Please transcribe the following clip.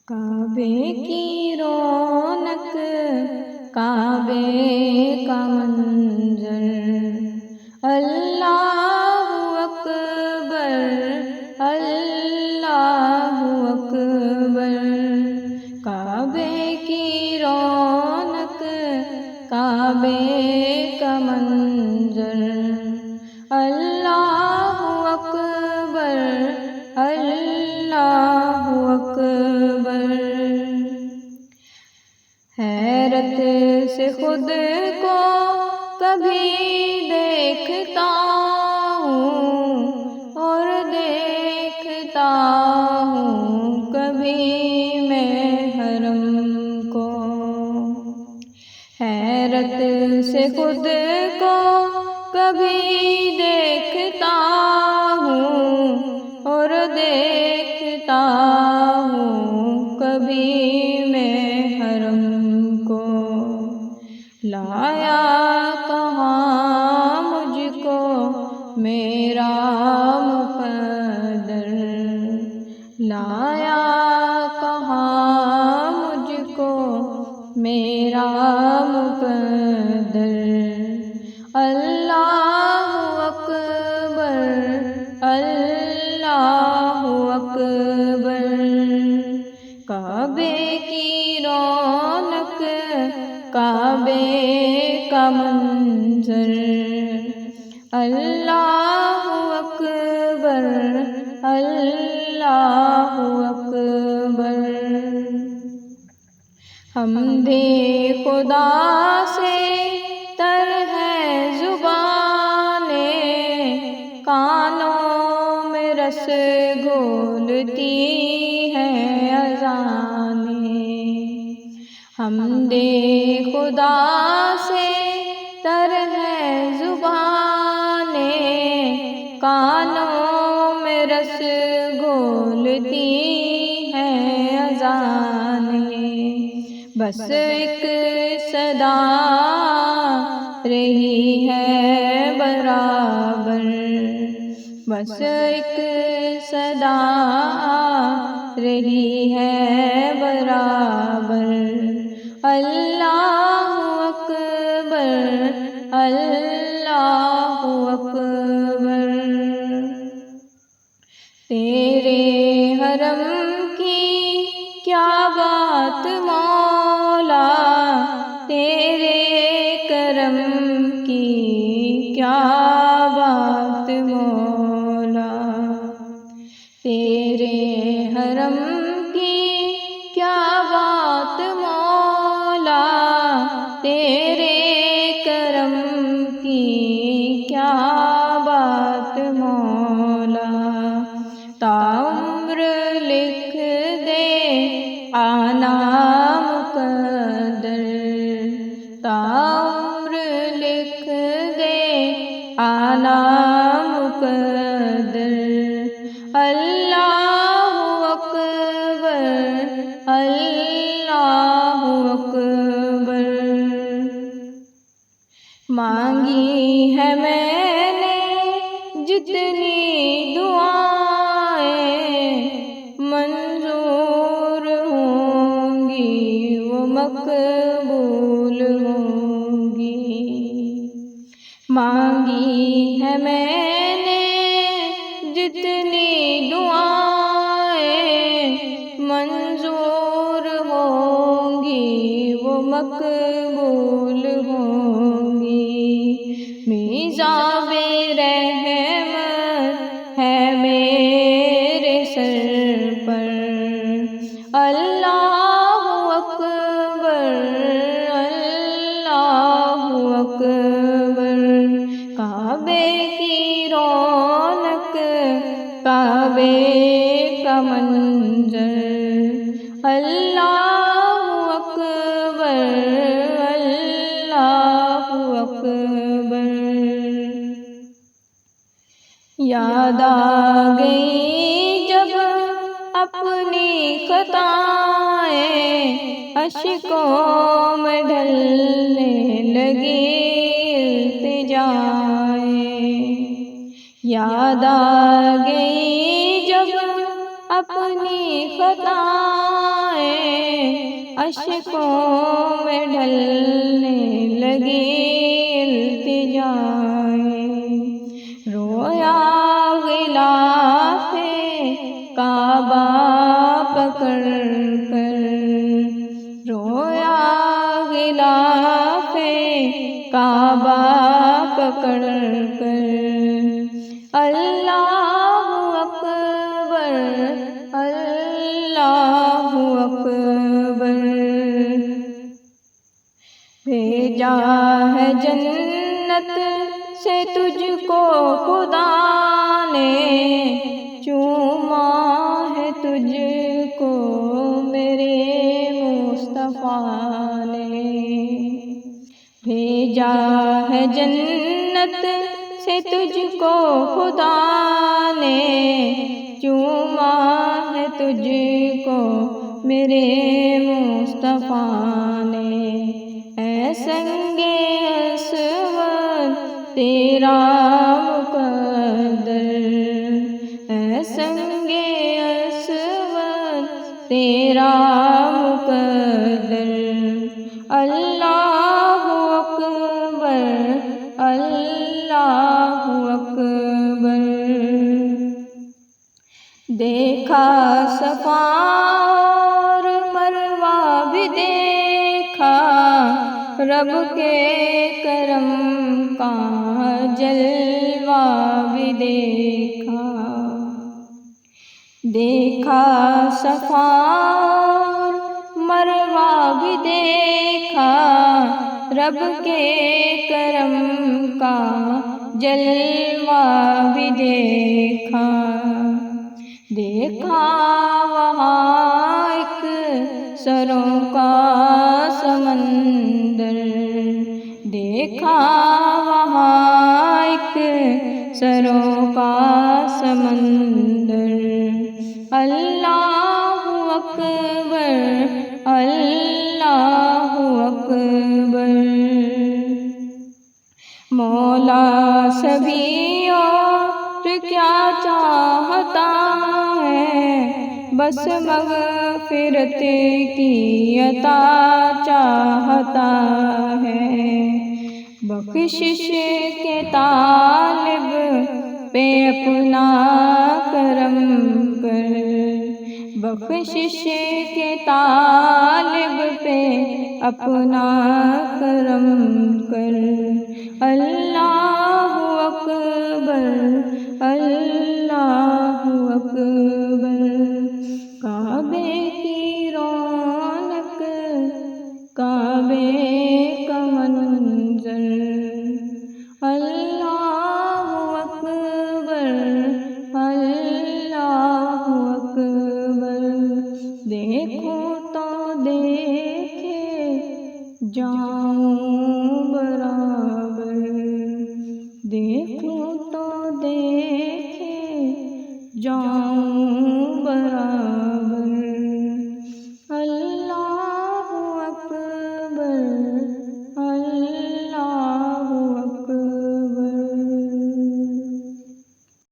کعبے کی رونق، کعبے کا منظر، اللہ اکبر، اللہ اکبر۔ کعبے کی رونق، کعبے کا منظر، اللہ اکبر، اللہ اکبر۔ حیرت سے خود کو کبھی دیکھتا ہوں اور دیکھتا ہوں کبھی میں حرم کو۔ حیرت سے خود کو کبھی دیکھتا ہوں اور دیکھتا ہوں کبھی میں حرم کو۔ لایا کہاں مجھ کو میرا مقدر، لایا کہاں مجھ کو میرا مقدر۔ اللہ اکبر، اللہ اکبر۔ کعبے کی رونق، کعبے کا منظر، اللہ اکبر، اللہ اکبر۔ حمد خدا سے تر ہے زبانیں، کانوں میں رس گھولتی ہیں اذانیں۔ حمد خدا سے تر ہے زبانیں، کانوں میں رس گھولتی ہیں اذانیں۔ بس ایک صدا رہی ہے برابر، بس ایک صدا رہی ہے برابر، اللہ اکبر، اللہ اکبر۔ تیرے حرم کی کیا بات مولا، تیرے کرم کی کیا بات مولا، تیرے حرم کی کیا بات مولا، تیرے کرم کی کیا بات مولا۔ تا عمر لکھ دے آنا مقدر، تا عمر لکھ دے آنا مقدر، اللہ اکبر، اللہ اکبر۔ مانگی ہے میں نے جتنی دعائیں، منظور ہوں گی وہ مقبول ہوں گی۔ مانگی ہے میں نے جتنی دعائیں، منظور ہوں گی وہ مقبول ہوں گی۔ میزاب رحمت ہے میرے سر پر، اللہ اکبر، اللہ اکبر۔ کعبے کی رونق، کعبے کا منظر، اللہ اکبر، اللہ اکبر۔ یاد آ گئی جب اپنی خطائیں، اشکوں میں ڈھلنے لگی التجائیں۔ یاد آ گئی جب اپنی خطائیں، اشکوں میں ڈھلنے لگی التجائیں، رویا غلاف کعبہ پکڑ کر، رویا غلاف کعبہ پکڑ کر، اللہ اکبر اللہ اکبر، بھیجا ہے جنت سے تجھ کو خدا نے، چوما ہے تجھ کو میرے مصطفیٰ نے، بھیجا ہے جنت سے تجھ کو خدا نے، چوما ہے تجھ کو میرے مصطفیٰ نے، اے سنگ اسود تیرا مقدر، اے سنگ اسود تیرا مقدر، اللہ اکبر اللہ اکبر، دیکھا صفا اور مروہ بھی دیکھا، رب کے کرم کا جلوہ بھی دیکھا، دیکھا صفا اور مروہ بھی دیکھا، رب کے کرم کا جلوہ بھی دیکھا، دیکھا وہاں ایک سروں کا سمندر، دیکھا وہاں ایک سروں کا سمندر، اللہ اکبر اللہ اکبر، مولا سبھی اور کیا چاہتا ہے، بس مغفرت کی عطا چاہتا ہے، بخشش کے طالب پہ اپنا کرم کر، بخشش کے طالب پہ اپنا کرم کر، اللہ اکبر اللہ